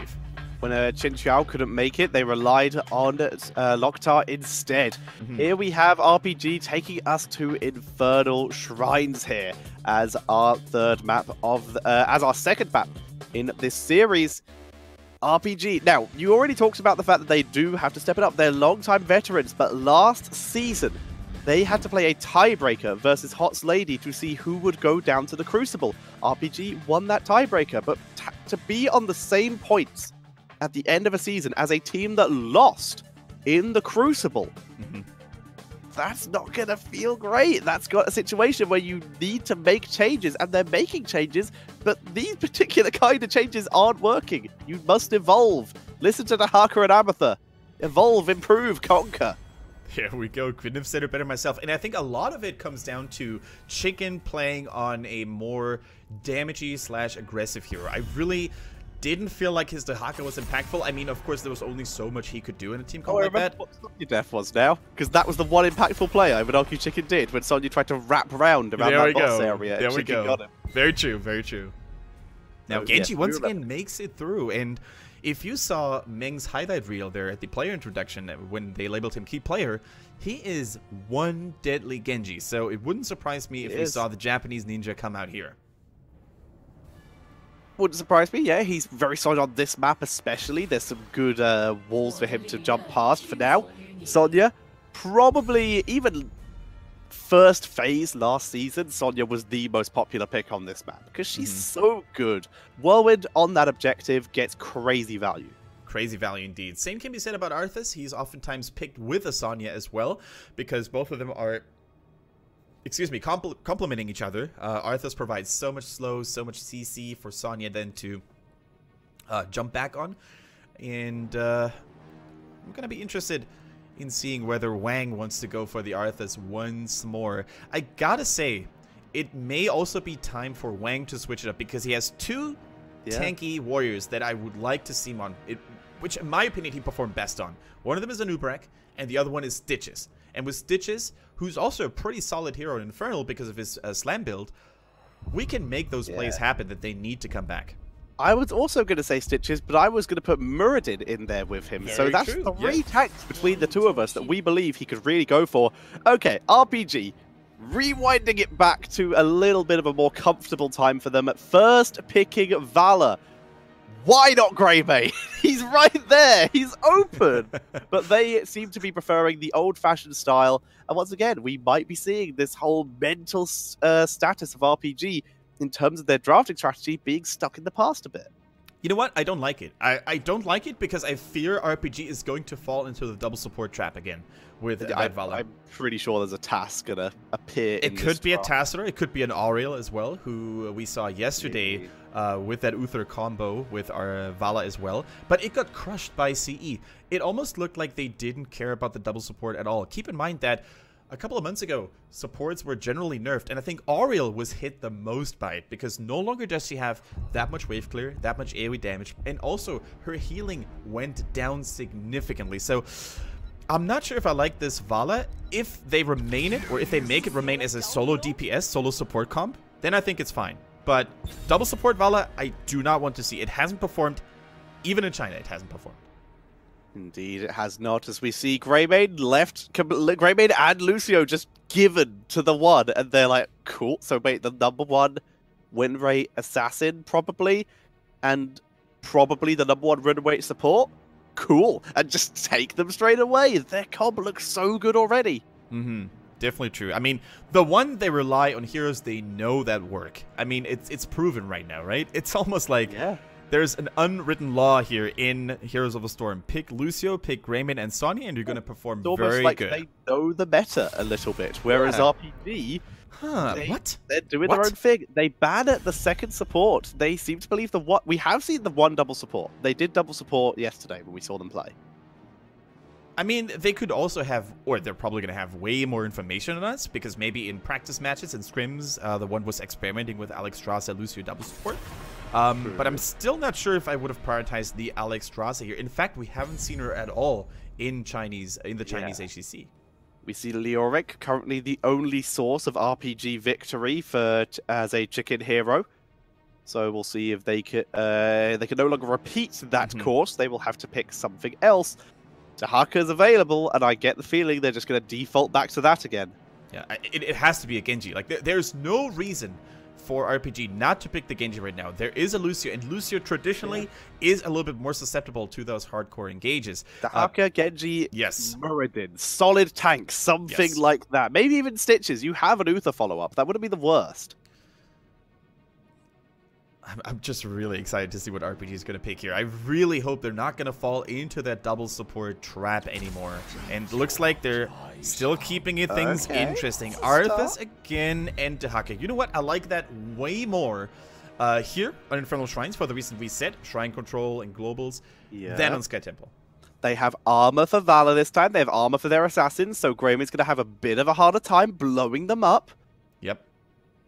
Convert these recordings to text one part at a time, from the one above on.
wave. When Chin Xiao couldn't make it, they relied on Loktar instead. Here we have RPG taking us to Infernal Shrines here as our third map of as our second map in this series. RPG. Now, you already talked about the fact that they do have to step it up. They're long-time veterans, but last season they had to play a tiebreaker versus Hot's Lady to see who would go down to the Crucible. RPG won that tiebreaker, but to be on the same points at the end of a season as a team that lost in the Crucible, that's not going to feel great. That's got a situation where you need to make changes, and they're making changes, but these particular kind of changes aren't working. You must evolve. Listen to the Haka and Amatha. Evolve, improve, conquer. Here we go. Couldn't have said it better myself. And I think a lot of it comes down to Chicken playing on a more damagey / aggressive hero. I really didn't feel like his Dehaka was impactful. I mean, of course, there was only so much he could do in a team comp like that. What Sonya Death was now, because that was the one impactful play I would argue Chicken did when Sonya tried to wrap around that boss area. There we Chicken go. got him. Very true, very true. Now, Genji once again makes it through, and if you saw Meng's highlight reel there at the player introduction when they labeled him key player, he is one deadly Genji, so it wouldn't surprise me if we saw the Japanese ninja come out here. Wouldn't surprise me, yeah. He's very solid on this map especially. There's some good walls for him to jump past for now. Sonya, probably even first phase last season, Sonya was the most popular pick on this map because she's so good. Whirlwind on that objective gets crazy value. Crazy value indeed. Same can be said about Arthas. He's oftentimes picked with a Sonya as well because both of them are, complementing each other. Arthas provides so much slow, so much CC for Sonya then to jump back on. And I'm going to be interested in seeing whether Wang wants to go for the Arthas once more. I gotta say, it may also be time for Wang to switch it up because he has two tanky warriors that I would like to see him on, which in my opinion he performed best on. One of them is Anubrak, and the other one is Stitches. And with Stitches, who's also a pretty solid hero in Infernal because of his slam build, we can make those plays happen that they need to come back. I was also going to say Stitches, but I was going to put Muradin in there with him. So that's three tanks between the two of us that we believe he could really go for. Okay, RPG, rewinding it back to a little bit of a more comfortable time for them. At first, picking Valor. Why not Greymane? He's right there. He's open. But they seem to be preferring the old-fashioned style. And once again, we might be seeing this whole mental status of RPG in terms of their drafting strategy being stuck in the past a bit. You know what? I don't like it. I don't like it because I fear RPG is going to fall into the double support trap again with Valor. I'm pretty sure there's a task gonna appear. It could be a Tassadar. It could be an Auriel as well, who we saw yesterday with that Uther combo with our Vala as well. But it got crushed by CE. It almost looked like they didn't care about the double support at all. Keep in mind that a couple of months ago, supports were generally nerfed, and I think Auriel was hit the most by it, because no longer does she have that much wave clear, that much AoE damage, and also her healing went down significantly. So I'm not sure if I like this Vala. If they remain it, or if they make it remain as a solo DPS, solo support comp, then I think it's fine. But double support Vala, I do not want to see. It hasn't performed. Even in China, it hasn't performed. Indeed, it has not, as we see Greymane left, Greymane and Lucio just given to the one, and they're like, cool, so wait, the #1 win rate assassin, probably, and probably the #1 win rate support? Cool, and just take them straight away. Their comp looks so good already. Definitely true. I mean, the one they rely on heroes they know that work. I mean, it's proven right now, right? It's almost like there's an unwritten law here in Heroes of the Storm. Pick Lucio, pick Greymane and Sonya, and you're going to perform very good. Almost like they know the meta a little bit, whereas RPG, they're doing their own thing. They ban the second support. They seem to believe we have seen the one double support. They did double support yesterday when we saw them play. I mean, they could also have, or they're probably going to have way more information on us, because maybe in practice matches and scrims, the one was experimenting with Alex Strauss and Lucio double support. But I'm still not sure if I would have prioritized the Alex Strauss here. In fact, we haven't seen her at all in the Chinese HGC. We see Leoric, currently the only source of RPG victory as a chicken hero. So we'll see if they can no longer repeat that course. They will have to pick something else. Dahaka's available, and I get the feeling they're just going to default back to that again. Yeah, it has to be a Genji. Like, there's no reason for RPG not to pick the Genji right now. There is a Lucio, and Lucio traditionally is a little bit more susceptible to those hardcore engages. Dahaka, Genji, yes, Muradin, solid tank, something like that. Maybe even Stitches. You have an Uther follow-up. That wouldn't be the worst. I'm just really excited to see what RPG is going to pick here. I really hope they're not going to fall into that double support trap anymore. And it looks like they're still keeping things interesting. Arthas again and Dahaka. You know what? I like that way more here on Infernal Shrines for the reason we said, Shrine Control and Globals, than on Sky Temple. They have armor for Valor this time. They have armor for their assassins, so Greyman's going to have a bit of a harder time blowing them up. Yep.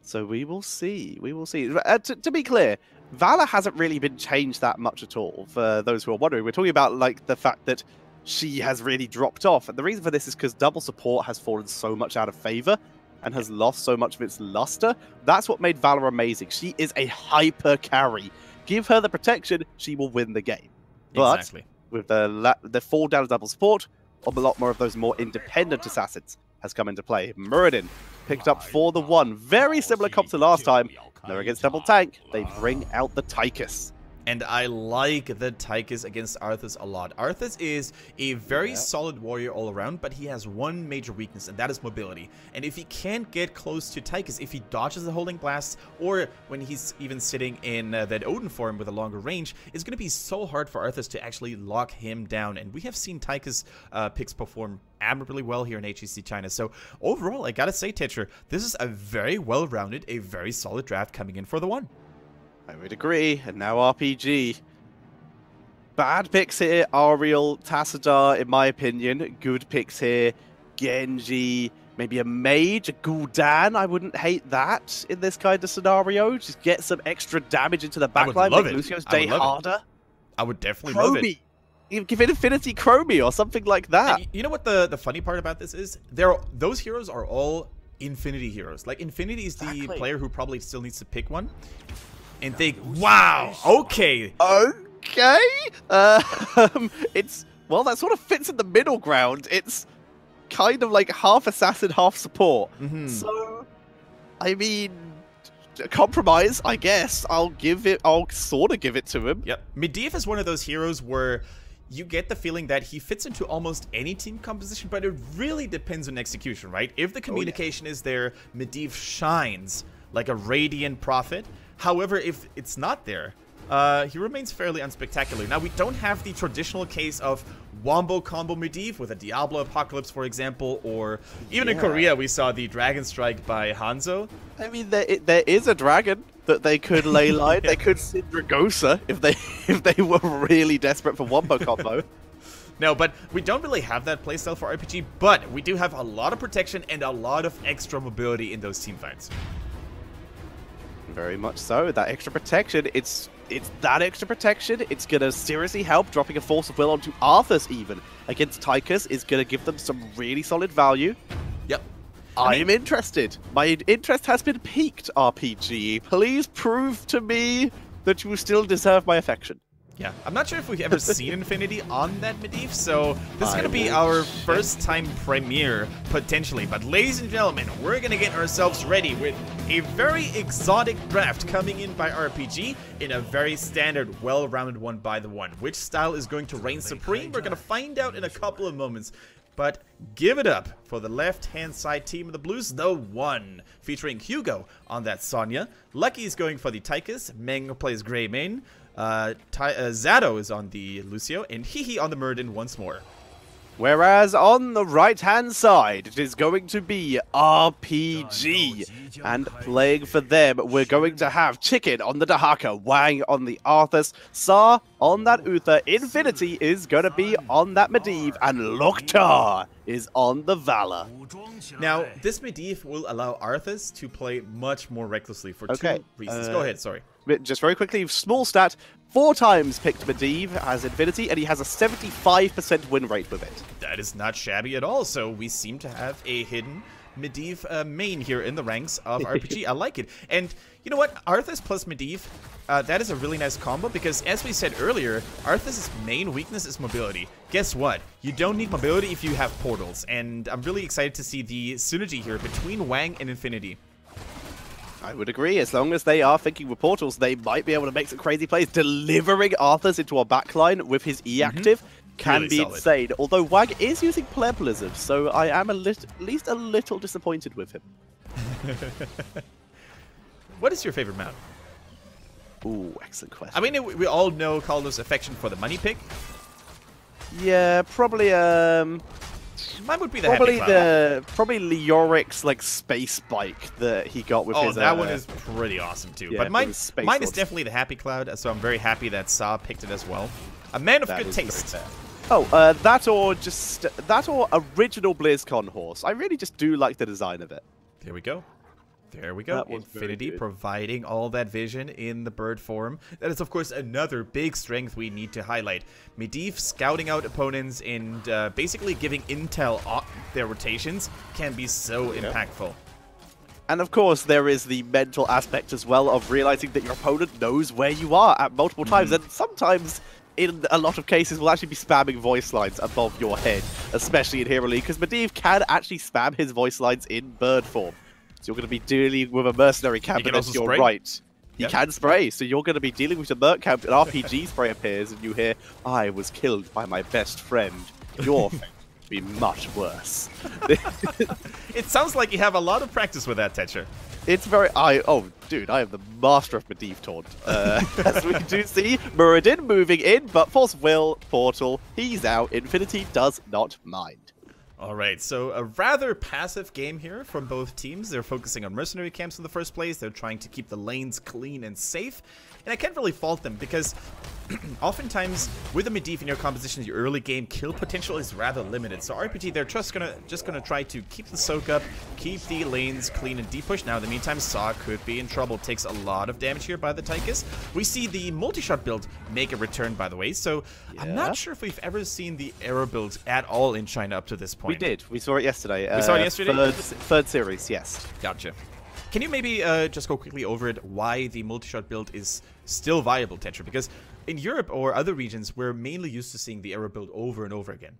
So we will see. We will see. To be clear, Valor hasn't really been changed that much at all. For those who are wondering, we're talking about like the fact that she has really dropped off, and the reason for this is because double support has fallen so much out of favor and has lost so much of its luster. That's what made Valor amazing. She is a hyper carry. Give her the protection, she will win the game. But with the fall down of double support, a lot more of those more independent assassins has come into play. Muradin picked up for the one. Very similar comp to last time. They're against double tank. They bring out the Tychus. And I like the Tychus against Arthas a lot. Arthas is a very solid warrior all around, but he has one major weakness, and that is mobility. And if he can't get close to Tychus, if he dodges the holding blasts, or when he's even sitting in that Odin form with a longer range, it's going to be so hard for Arthas to actually lock him down. And we have seen Tychus picks perform admirably well here in HGC China. So overall, I gotta say, Tetra, this is a very well-rounded, a very solid draft coming in for the one. I would agree. And now RPG. Bad picks here. Ariel, Tassadar, in my opinion. Good picks here. Genji, maybe a mage, a Gul'dan. I wouldn't hate that in this kind of scenario. Just get some extra damage into the backline. Make Lucio's day harder. I would definitely love it. Give it Infinity Chromie or something like that. And you know what the funny part about this is? Those heroes are all Infinity heroes. Like, Infinity is the player who probably still needs to pick one and think, wow, okay. Okay. It's, well, that sort of fits in the middle ground. It's kind of like half assassin, half support. So, I mean, compromise, I guess. I'll sort of give it to him. Yep. Medivh is one of those heroes where you get the feeling that he fits into almost any team composition, but it really depends on execution, right? If the communication is there, Medivh shines like a radiant prophet. However, if it's not there, he remains fairly unspectacular. Now, we don't have the traditional case of Wombo combo Medivh with a Diablo Apocalypse, for example, or even in Korea, we saw the Dragon Strike by Hanzo. I mean, there is a dragon that they could ley line. They could Syndragosa if they were really desperate for Wombo combo. No, but we don't really have that playstyle for RPG, but we do have a lot of protection and a lot of extra mobility in those team fights. Very much so. That extra protection, it's that extra protection. It's going to seriously help. Dropping a Force of Will onto Arthas even against Tychus is going to give them some really solid value. Yep. I'm interested. My interest has been piqued, RPG. Please prove to me that you still deserve my affection. Yeah, I'm not sure if we've ever seen Infinity on that Medivh, so this is going to be our first time premiere, potentially. But ladies and gentlemen, we're going to get ourselves ready with a very exotic draft coming in by RPG in a very standard, well-rounded one by the one. Which style is going to reign supreme? We're going to find out in a couple of moments. But give it up for the left-hand side team of the Blues, the one, featuring Hugo on that Sonya. Lucky is going for the Tychus, Meng plays Greymane, Zato is on the Lucio, and Hihi on the Muradin once more. Whereas on the right-hand side, it is going to be RPG. And playing for them, we're going to have Chicken on the Dahaka, Wang on the Arthas, Sa on that Uther, Infinity is going to be on that Medivh, and Loktar is on the Valor. Now, this Medivh will allow Arthas to play much more recklessly for two reasons. Go ahead, sorry. Just very quickly, small stat, 4 times picked Medivh as Infinity, and he has a 75% win rate with it. That is not shabby at all, so we seem to have a hidden Medivh main here in the ranks of RPG. I like it. And you know what? Arthas plus Medivh, that is a really nice combo because, as we said earlier, Arthas' main weakness is mobility. Guess what? You don't need mobility if you have portals. And I'm really excited to see the synergy here between Wang and Infinity. I would agree. As long as they are thinking with portals, they might be able to make some crazy plays. Delivering Arthas into a backline with his E active can Really be solid. insane. Although Wang is using Pleblism, so I am at least a little disappointed with him. What is your favorite mount? Ooh, excellent question. I mean, we all know Caldo's affection for the money pick. Yeah, probably Mine would be the Happy Cloud. probably Leoric's like space bike that he got with his. Oh, that one is pretty awesome too. Yeah, but mine is definitely the Happy Cloud, so I'm very happy that Sa picked it as well. A man of good taste. Oh, that or original BlizzCon horse. I really just do like the design of it. There we go. There we go. Infinity providing all that vision in the bird form. That is, of course, another big strength we need to highlight. Medivh scouting out opponents and basically giving intel on their rotations can be so impactful. And of course, there is the mental aspect as well of realizing that your opponent knows where you are at multiple times, and sometimes, in a lot of cases, will actually be spamming voice lines above your head, especially in Hero League, because Medivh can actually spam his voice lines in bird form. So you're going to be dealing with a mercenary camp, and to your right, he can spray. So you're going to be dealing with a merc camp, an RPG spray appears, and you hear, "I was killed by my best friend. Your fate will be much worse." It sounds like you have a lot of practice with that, Tetcher. It's very... Oh, dude, I am the master of Medivh taunt. As we do see, Muradin moving in, but Force Will, Portal, he's out. Infinity does not mind. Alright, so a rather passive game here from both teams. They're focusing on mercenary camps in the first place. They're trying to keep the lanes clean and safe. And I can't really fault them because oftentimes with a Medivh in your composition, your early game kill potential is rather limited. So RPG, they're just gonna try to keep the soak up, keep the lanes clean and deep push. Now in the meantime, Sa could be in trouble. Takes a lot of damage here by the Tychus. We see the multi-shot build make a return, by the way. So I'm not sure if we've ever seen the arrow build at all in China up to this point. We did. We saw it yesterday. We saw it yesterday? Third series, yes. Gotcha. Can you maybe just go quickly over it, why the multi-shot build is still viable, Tetra? Because in Europe or other regions, we're mainly used to seing the arrow build over and over again.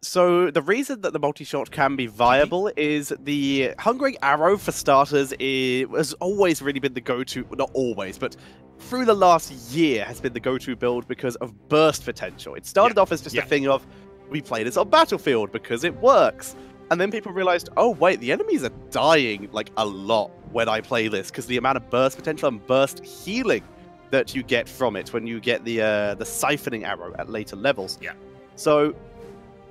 So the reason that the multi-shot can be viable is the Hungering Arrow, for starters, has always really been the go-to, well, not always, but through the last year has been the go-to build because of burst potential. It started off as just a thing of, we play this on Battlefield because it works. And then people realized, oh wait, the enemies are dying like a lot when I play this because the amount of burst potential and burst healing that you get from it when you get the siphoning arrow at later levels. Yeah. So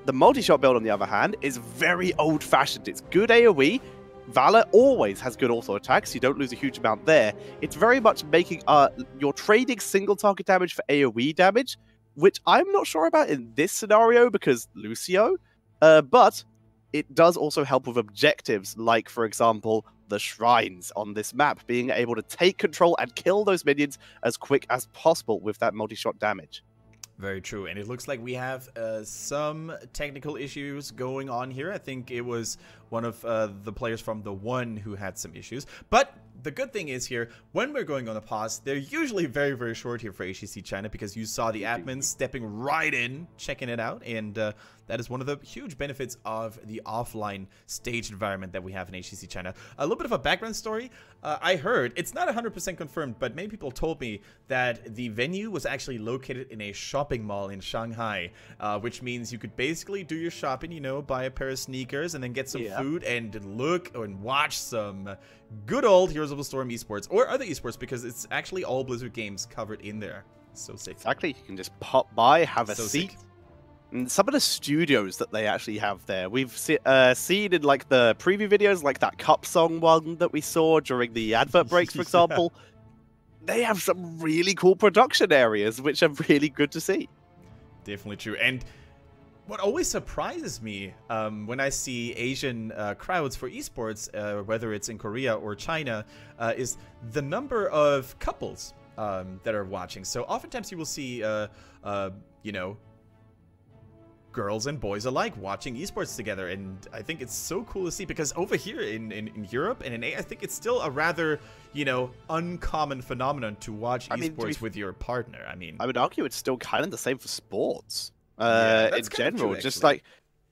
the multi-shot build, on the other hand, is very old-fashioned. It's good AoE. Valor always has good auto attacks. You don't lose a huge amount there. It's very much making you're trading single target damage for AoE damage, which I'm not sure about in this scenario because Lucio, but it does also help with objectives, like, for example, the shrines on this map, being able to take control and kill those minions as quick as possible with that multi-shot damage. Very true, and it looks like we have some technical issues going on here. I think it was one of the players from TheOne who had some issues. But the good thing is here, when we're going on a pause, they're usually very, very short here for HGC China because you saw the admins stepping right in, checking it out, and that is one of the huge benefits of the offline staged environment that we have in HGC China. A little bit of a background story. I heard, it's not 100% confirmed, but many people told me that the venue was actually located in a shopping mall in Shanghai, which means you could basically do your shopping, you know, buy a pair of sneakers and then get some food and look and watch some good old Heroes of the Storm esports or other esports because it's actually all Blizzard games covered in there. So sick. Exactly. You can just pop by, have a seat. Sick. And some of the studios that they actually have there, we've seen in like the preview videos, like that Cup Song one that we saw during the advert breaks, for example. They have some really cool production areas, which are really good to see. Definitely true. And what always surprises me when I see Asian crowds for esports, whether it's in Korea or China, is the number of couples that are watching. So oftentimes you will see, you know, girls and boys alike watching esports together, and I think it's so cool to see, because over here in Europe and in A, I think it's still a rather, you know, uncommon phenomenon to watch esports with your partner. I would argue it's still kind of the same for sports in general. True, just like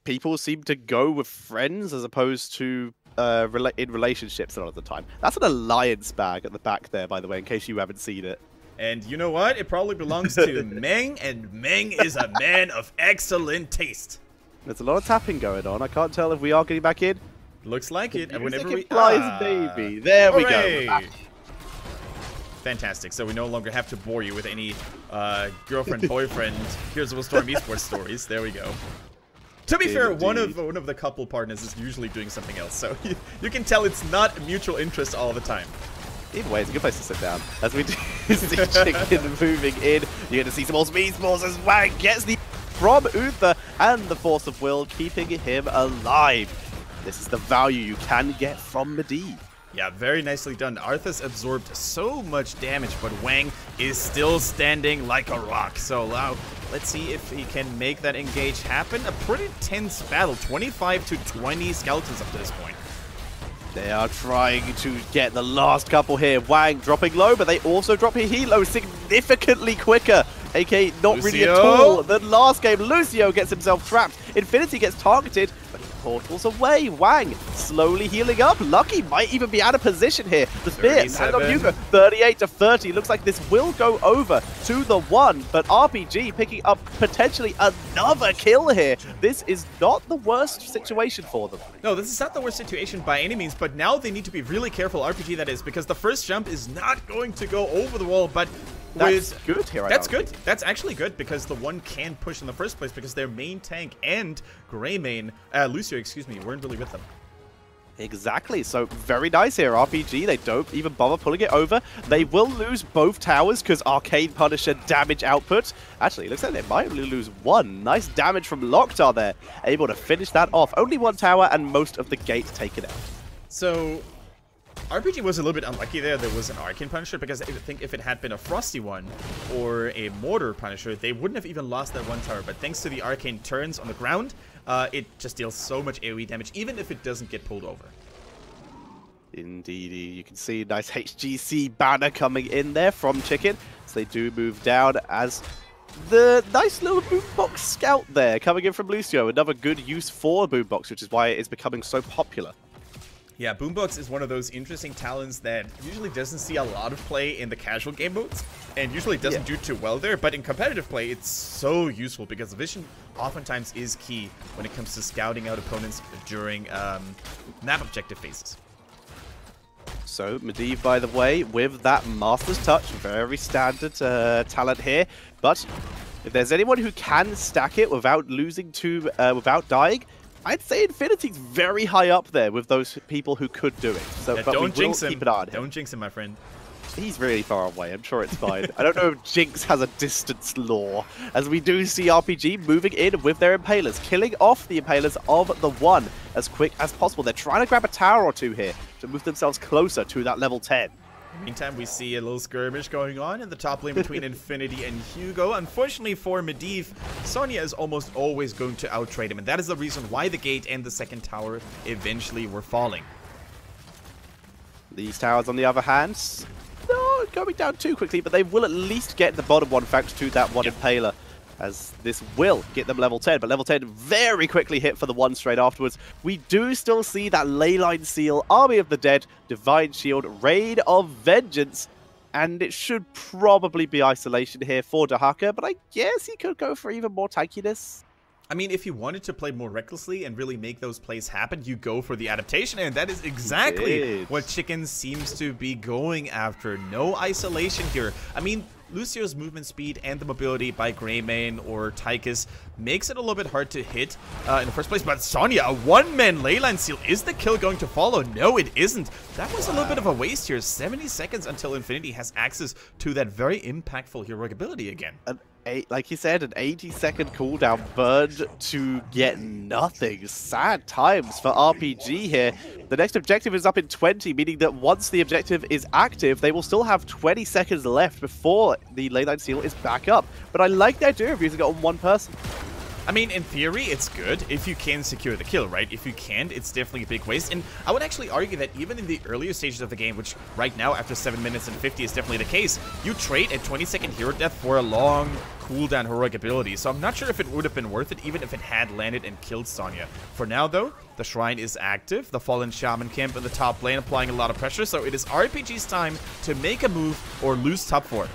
people seem to go with friends as opposed to in relationships a lot of the time. That's an alliance bag at the back there, by the way, in case you haven't seen it. And you know what? It probably belongs to Meng, and Meng is a man of excellent taste. There's a lot of tapping going on. I can't tell if we are getting back in. Looks like it. And whenever we baby. There we go. Fantastic. So we no longer have to bore you with any girlfriend, boyfriend, Here's a Storm esports stories. There we go. To be fair, one of the couple partners is usually doing something else, so you can tell it's not mutual interest all the time. Either way, it's a good place to sit down. As we do see Chicken moving in, you're going to see some more speed balls as Wang gets the from Uther, and the Force of Will keeping him alive. This is the value you can get from Medivh. Yeah, very nicely done. Arthas absorbed so much damage, but Wang is still standing like a rock. So let's see if he can make that engage happen. A pretty tense battle, 25 to 20 skeletons up to this point. They are trying to get the last couple here. Wang dropping low, but they also drop his helo significantly quicker. AK not Lucio. really at all. The last game, Lucio gets himself trapped. Infinity gets targeted, but he portals away. Wang slowly healing up. Lucky might even be out of position here. The spear, and on Hugo, 38 to 30. Looks like this will go over to the one, but RPG picking up potentially another kill here. This is not the worst situation for them. No, this is not the worst situation by any means, but now they need to be really careful, RPG that is, because the first jump is not going to go over the wall, but that's good here. That's good. That's actually good, because the one can push in the first place, because their main tank and Lucio, excuse me, weren't really with them. Exactly. So very nice here. RPG, they don't even bother pulling it over. They will lose both towers because Arcane Punisher damage output. Actually, it looks like they might only lose one. Nice damage from Locktar there. Able to finish that off. Only one tower and most of the gate taken out. So RPG was a little bit unlucky there. There was an Arcane Punisher, because I think if it had been a Frosty one or a Mortar Punisher, they wouldn't have even lost that one tower. But thanks to the Arcane turns on the ground, it just deals so much AoE damage, even if it doesn't get pulled over. Indeed, you can see a nice HGC banner coming in there from Chicken. So they do move down as the nice little boombox scout there coming in from Lucio. Another good use for boombox, which is why it is becoming so popular. Yeah, Boombox is one of those interesting talents that usually doesn't see a lot of play in the casual game modes, and usually doesn't do too well there, but in competitive play, it's so useful, because vision oftentimes is key when it comes to scouting out opponents during map objective phases. So, Medivh, by the way, with that Master's Touch, very standard talent here, but if there's anyone who can stack it without losing to, without dying, I'd say Infinity's very high up there with those people who could do it. So, yeah, but don't jinx him. Keep an eye on him. Don't jinx him, my friend. He's really far away. I'm sure it's fine. I don't know if Jinx has a distance law, as we do see RPG moving in with their Impalers, killing off the Impalers of the one as quick as possible. They're trying to grab a tower or two here to move themselves closer to that level 10. Meantime, we see a little skirmish going on in the top lane between Infinity and Hugo. Unfortunately for Medivh, Sonya is almost always going to outtrade him, and that is the reason why the gate and the second tower eventually were falling. These towers, on the other hand, not going down too quickly, but they will at least get the bottom one thanks to that one Impaler, as this will get them level 10, but level 10 very quickly hit for the one straight afterwards. We do still see that Leyline Seal, Army of the Dead, Divine Shield, Raid of Vengeance, and it should probably be isolation here for Dahaka, but I guess he could go for even more tankiness. I mean, if you wanted to play more recklessly and really make those plays happen, you go for the adaptation, and that is exactly what Chicken seems to be going after. No isolation here. I mean, Lucio's movement speed and the mobility by Greymane or Tychus makes it a little bit hard to hit in the first place, but Sonya, a one-man Leyline Seal, is the kill going to follow? No, it isn't. That was a little bit of a waste here. 70 seconds until Infinity has access to that very impactful heroic ability again. Like you said, an 80-second cooldown burned to get nothing. Sad times for RPG here. The next objective is up in 20, meaning that once the objective is active, they will still have 20 seconds left before the Leyline Seal is back up. But I like the idea of using it on one person. I mean, in theory, it's good if you can secure the kill, right? If you can't, it's definitely a big waste. And I would actually argue that even in the earlier stages of the game, which right now, after 7 minutes and 50 is definitely the case, you trade a 20-second hero death for a long cooldown heroic ability. So I'm not sure if it would have been worth it, even if it had landed and killed Sonya. For now, though, the Shrine is active. The Fallen Shaman camp in the top lane applying a lot of pressure. So it is RPG's time to make a move or lose top 4.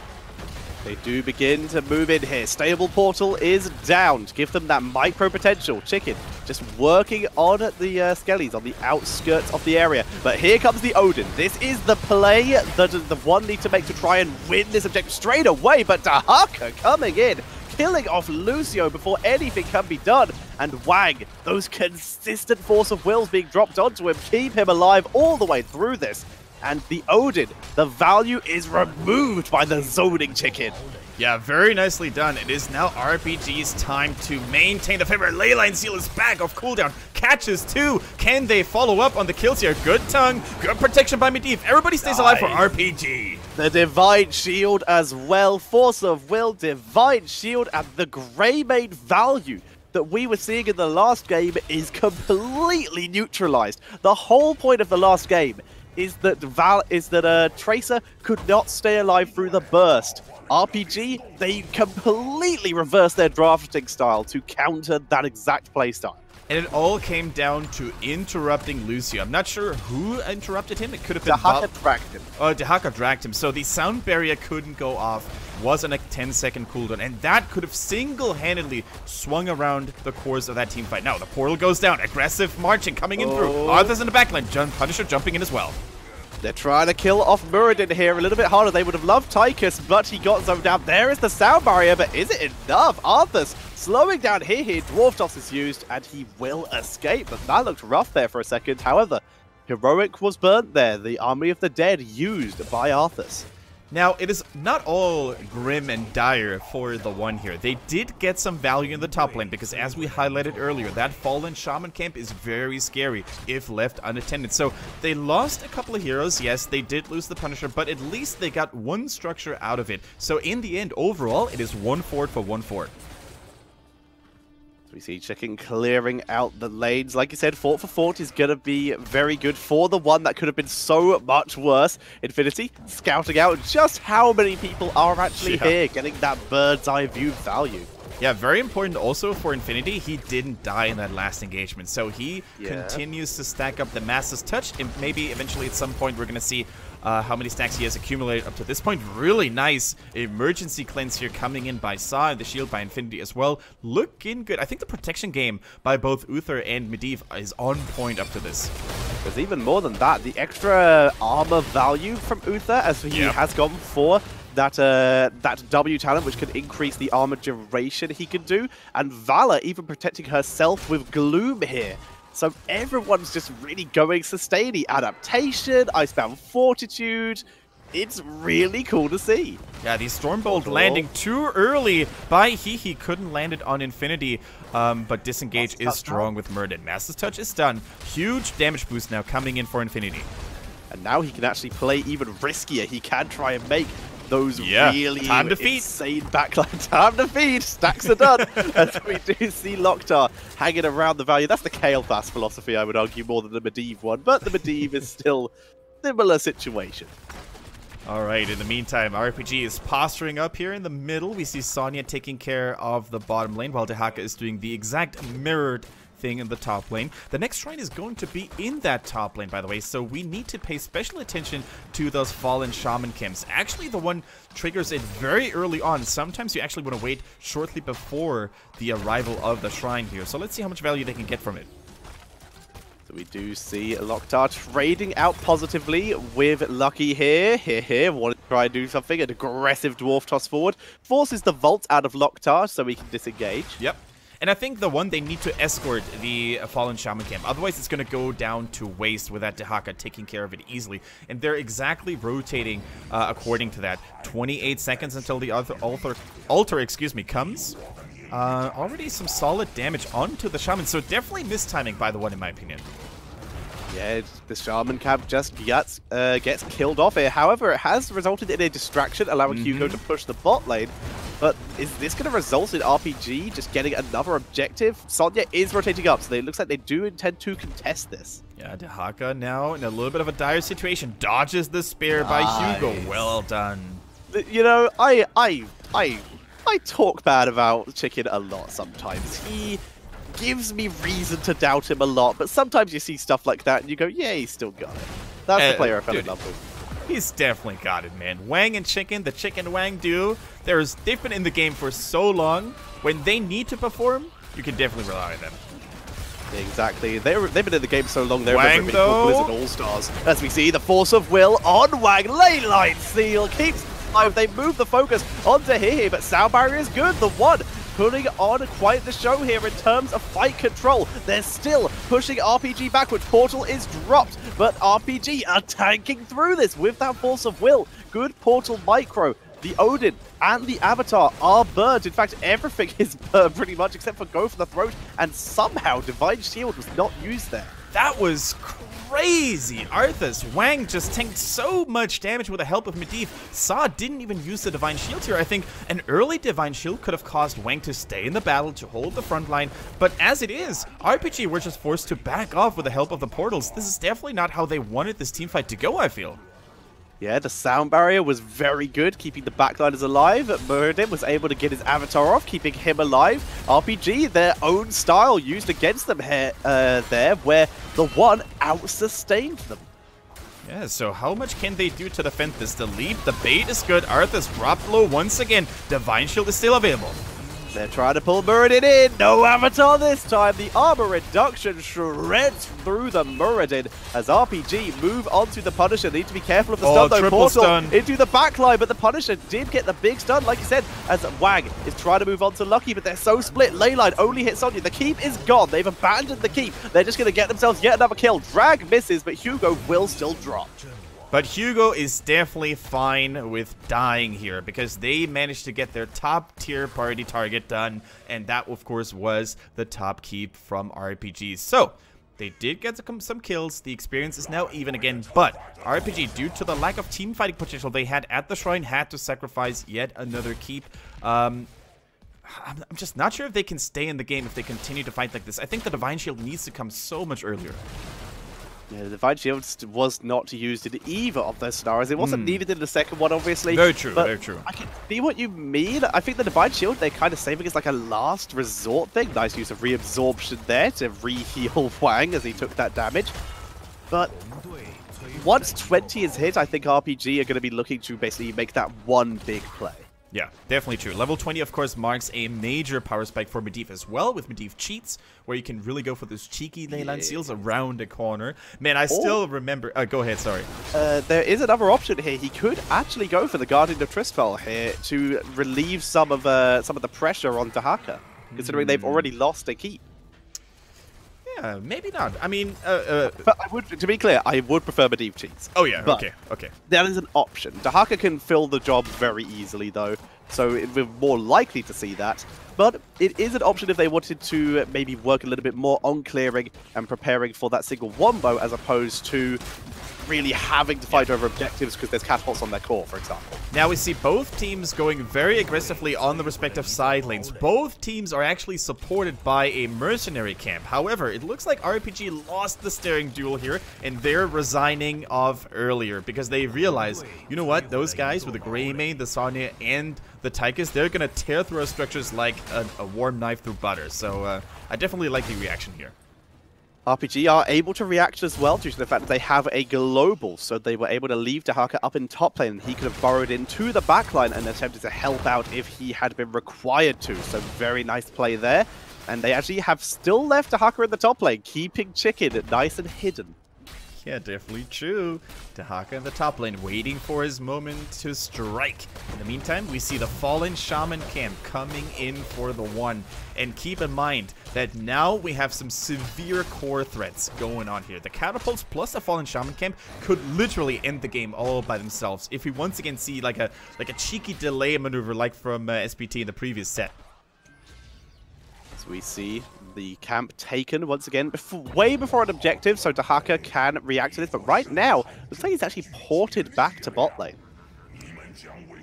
They do begin to move in here. Stable Portal is down to give them that micro potential. Chicken just working on the skellies on the outskirts of the area. But here comes the Odin. This is the play that the one need to make to try and win this objective straight away. But Dahaka coming in, killing off Lucio before anything can be done. And Wang, those consistent force of wills being dropped onto him, keep him alive all the way through this. And the Odin, the value is removed by the zoning chicken. Yeah, very nicely done. It is now RPG's time to maintain the favor. Leyline Seal is back off cooldown. Catches too. Can they follow up on the kills here? Good tongue. Good protection by Medivh. Everybody stays alive for RPG. The Divine Shield as well. Force of Will, Divine Shield, and the Greymane value that we were seeing in the last game is completely neutralized. The whole point of the last game is that Tracer could not stay alive through the burst. RPG, they completely reversed their drafting style to counter that exact playstyle. And it all came down to interrupting Lucio. I'm not sure who interrupted him. It could have been Dahaka dragged him. Oh, Dahaka dragged him. So the sound barrier couldn't go off. Was on a 10-second cooldown. And that could have single-handedly swung around the course of that team fight. Now, the portal goes down. Aggressive marching coming in through. Arthur's in the backline. Punisher jumping in as well. They're trying to kill off Muradin here a little bit harder. They would have loved Tychus, but he got zoned out. There is the sound barrier, but is it enough? Arthur's slowing down here. Dwarf Toss is used, and he will escape. But that looked rough there for a second. However, Heroic was burnt there. The Army of the Dead used by Arthur's. Now, it is not all grim and dire for the one here. They did get some value in the top lane because, as we highlighted earlier, that Fallen Shaman camp is very scary if left unattended. So they lost a couple of heroes. Yes, they did lose the Punisher, but at least they got one structure out of it. So in the end, overall, it is 1 fort for 1 fort. We see Chicken clearing out the lanes. Like you said, fort for fort is going to be very good for the one that could have been so much worse. Infinity scouting out just how many people are actually here, getting that bird's eye view value. Yeah, very important also for Infinity, he didn't die in that last engagement. So he continues to stack up the Master's Touch, and maybe eventually at some point we're going to see how many stacks he has accumulated up to this point. Really nice emergency cleanse here coming in by Sa, and the shield by Infinity as well. Looking good. I think the protection game by both Uther and Medivh is on point up to this. There's even more than that. The extra armor value from Uther, as he has gone for that W talent, which can increase the armor duration he can do, and Vala even protecting herself with Gloom here. So everyone's just really going sustainy. Adaptation, Icebound Fortitude. It's really cool to see. Yeah, the Stormbolt landing too early by He couldn't land it on Infinity, but Disengage is strong with Muradin. Master's Touch is done. Huge damage boost now coming in for Infinity. And now he can actually play even riskier. He can try and make those really insane backline. Time to feed. Stacks are done. As we do see Loktar hanging around the value. That's the Kael'thas philosophy, I would argue, more than the Medivh one. But the Medivh is still a similar situation. Alright, in the meantime, RPG is posturing up here in the middle. We see Sonya taking care of the bottom lane, while Dahaka is doing the exact mirrored thing in the top lane. The next shrine is going to be in that top lane, by the way, so we need to pay special attention to those Fallen Shaman camps. Actually, the one triggers it very early on. Sometimes you actually want to wait shortly before the arrival of the shrine here. So let's see how much value they can get from it. So we do see Loktar trading out positively with Lucky here. Wanted to try and do something. An aggressive Dwarf Toss forward. Forces the Vault out of Loktar so he can disengage. Yep. And I think the one, they need to escort the Fallen Shaman camp. Otherwise, it's going to go down to waste with that Dahaka taking care of it easily. And they're exactly rotating according to that. 28 seconds until the altar comes. Already some solid damage onto the Shaman. So definitely mistiming by the one, in my opinion. Yeah, the Shaman camp just gets killed off here. However, it has resulted in a distraction, allowing Hugo to push the bot lane. But is this going to result in RPG just getting another objective? Sonya is rotating up, so it looks like they do intend to contest this. Yeah, Dehaka now in a little bit of a dire situation. Dodges the spear by Hugo. Well done. You know, I talk bad about Chicken a lot sometimes. He gives me reason to doubt him a lot, but sometimes you see stuff like that and you go, yeah, he's still got it. That's the player I fell in love with. He's definitely got it, man. Wang and Chicken, the Chicken-Wang duo, they've been in the game for so long. When they need to perform, you can definitely rely on them. Exactly. They've been in the game so long, they're Wang, Blizzard All-Stars. As we see, the Force of Will on Wang. Lane line seal keeps alive. They move the focus onto here, but Sound Barrier is good. TheOne putting on quite the show here in terms of fight control. They're still pushing RPG backwards. Portal is dropped, but RPG are tanking through this with that Force of Will. Good Portal micro. The Odin and the Avatar are burned. In fact, everything is burned pretty much except for Go for the Throat, and somehow Divine Shield was not used there. That was crazy. Arthas, Wang just tanked so much damage with the help of Medivh. Sa didn't even use the Divine Shield here. I think an early Divine Shield could have caused Wang to stay in the battle, to hold the front line. But as it is, RPG were just forced to back off with the help of the portals. This is definitely not how they wanted this teamfight to go, I feel. Yeah, the Sound Barrier was very good, keeping the backliners alive. Muradin was able to get his Avatar off, keeping him alive. RPG, their own style used against them here, there, where TheOne out-sustained them. Yeah, so how much can they do to defend this? The lead, the bait is good. Arthas dropped low once again. Divine Shield is still available. They're trying to pull Muradin in. No Avatar this time. The armor reduction shreds through the Muradin as RPG move onto the Punisher. They need to be careful of the stun though. Portal stun into the backline, but the Punisher did get the big stun, like you said, as Wang is trying to move on to Lucky, but they're so split. Leyline only hits Sonya. The keep is gone. They've abandoned the keep. They're just going to get themselves yet another kill. Drag misses, but Hugo will still drop. But Hugo is definitely fine with dying here because they managed to get their top tier party target done, and that of course was the top keep from RPG. So they did get some kills. The experience is now even again, but RPG, due to the lack of team fighting potential they had at the shrine, had to sacrifice yet another keep. I'm just not sure if they can stay in the game if they continue to fight like this. I think the Divine Shield needs to come so much earlier. Yeah, the Divine Shield was not used in either of those scenarios. It wasn't needed in the second one, obviously. Very true, very true. I can see what you mean. I think the Divine Shield, they're kind of saving as like a last resort thing. Nice use of reabsorption there to re-heal Wang as he took that damage. But once 20 is hit, I think RPG are going to be looking to basically make that one big play. Yeah, definitely true. Level 20, of course, marks a major power spike for Medivh as well, with Medivh cheats, where you can really go for those cheeky leyline seals around the corner. Man, I still remember... go ahead, sorry. There is another option here. He could actually go for the Guardian of Tristfell here to relieve some of the pressure on Dehaka, considering they've already lost a keep. Yeah, maybe not. I mean, but I would, to be clear, I would prefer Medivh cheats. Oh yeah, but okay. That is an option. Dehaka can fill the job very easily, though, so we're more likely to see that. But it is an option if they wanted to maybe work a little bit more on clearing and preparing for that single wombo, as opposed to really having to fight over objectives because there's catapults on their core, for example. Now we see both teams going very aggressively on the respective side lanes. Both teams are actually supported by a mercenary camp. However, it looks like RPG lost the steering duel here, and they're resigning off earlier because they realize, you know what, those guys with the Greymane, the Sonya, and the Tychus, they're gonna tear through our structures like a warm knife through butter. So I definitely like the reaction here. RPG are able to react as well due to the fact that they have a global, so they were able to leave Dehaka up in top lane, and he could have burrowed into the backline and attempted to help out if he had been required to. So very nice play there, and they actually have still left Dehaka in the top lane, keeping Chicken nice and hidden. Yeah, definitely true. Dehaka in the top lane, waiting for his moment to strike. In the meantime, we see the Fallen Shaman camp coming in for TheOne. And keep in mind that now we have some severe core threats going on here. The catapults plus the Fallen Shaman camp could literally end the game all by themselves if we once again see like a cheeky delay maneuver like from SPT in the previous set. So we see the camp taken once again, way before an objective, so Dahaka can react to this. But right now, looks like he's actually ported back to bot lane.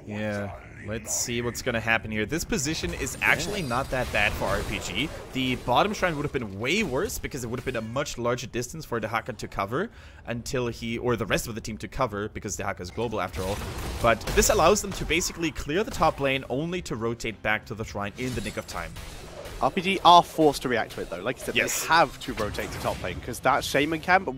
Yeah, let's see what's going to happen here. This position is actually not that bad for RPG. The bottom shrine would have been way worse because it would have been a much larger distance for Dahaka to cover until or the rest of the team to cover, because Dahaka is global after all. But this allows them to basically clear the top lane only to rotate back to the shrine in the nick of time. RPG are forced to react to it though. Like you said, yes, they have to rotate to top lane because that Shaman camp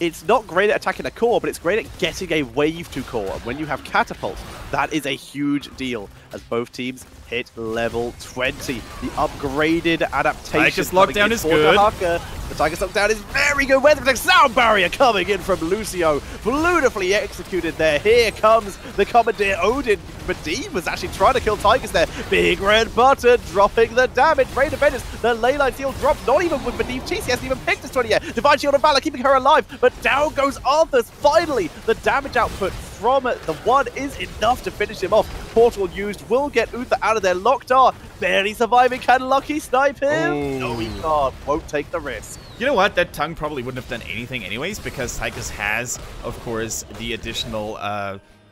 it's not great at attacking a core, but it's great at getting a wave to core. And when you have catapult, that is a huge deal as both teams hit level 20. The upgraded adaptation. Tychus lockdown is good. The Tychus lockdown is very good. Weather protect sound barrier coming in from Lucio. Beautifully executed there. Here comes the Commandeer Odin. Medivh was actually trying to kill Tychus there. Big red button dropping the damage. Rain of Venus, the leyline seal dropped. Not even with Medivh. TC hasn't even picked his 20 yet. Divine Shield of Valor keeping her alive. But down goes Arthas. Finally, the damage output from TheOne is enough to finish him off. Portal used will get Uther out of there. Locktar barely surviving. Can Lucky snipe him? Oh. No, he can't. Won't take the risk. You know what? That tongue probably wouldn't have done anything anyways, because Tychus has, of course, the additional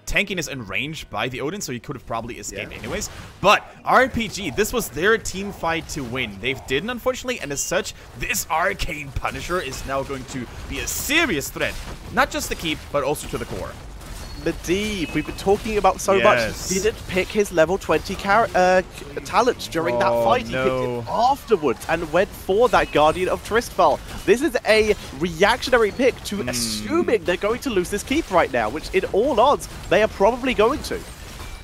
tankiness and range by the Odin, so he could have probably escaped anyways. But RPG, this was their team fight to win. They didn't, unfortunately, and as such, this Arcane Punisher is now going to be a serious threat. Not just to keep, but also to the core. Medivh, we've been talking about so much. He didn't pick his level 20 talent during that fight. No. He picked it afterwards and went for that Guardian of Tristfal. This is a reactionary pick to assuming they're going to lose this keep right now, which in all odds, they are probably going to.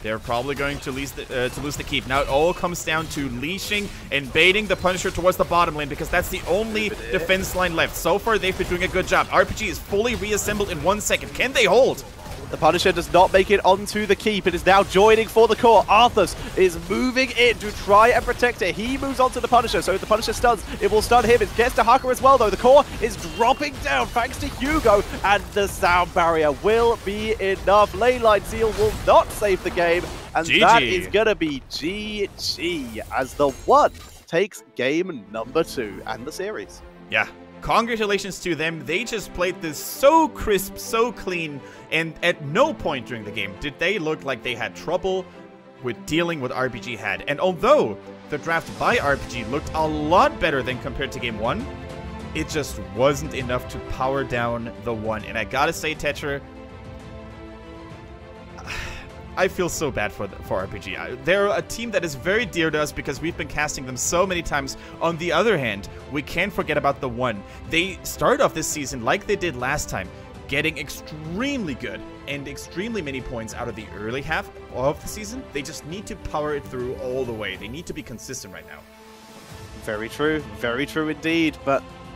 They're probably going to lose the keep. Now it all comes down to leashing and baiting the Punisher towards the bottom lane, because that's the only defense line left. So far, they've been doing a good job. RPG is fully reassembled in 1 second. Can they hold? The Punisher does not make it onto the keep. It is now joining for the core. Arthas is moving in to try and protect it. He moves on to the Punisher, so if the Punisher stuns, it will stun him. It gets to Haka as well, though. The core is dropping down thanks to Hugo, and the sound barrier will be enough. Leyline Seal will not save the game, and that is going to be GG as TheOne takes game number 2 and the series. Yeah. Congratulations to them. They just played this so crisp, so clean, and at no point during the game did they look like they had trouble with dealing with RPG had. And although the draft by RPG looked a lot better than compared to game 1, it just wasn't enough to power down TheOne. And I gotta say, Tetra, I feel so bad for RPG. They're a team that is very dear to us because we've been casting them so many times. On the other hand, we can't forget about TheOne. They start off this season like they did last time, getting extremely good and extremely many points out of the early half of the season. They just need to power it through all the way. They need to be consistent right now. Very true indeed, but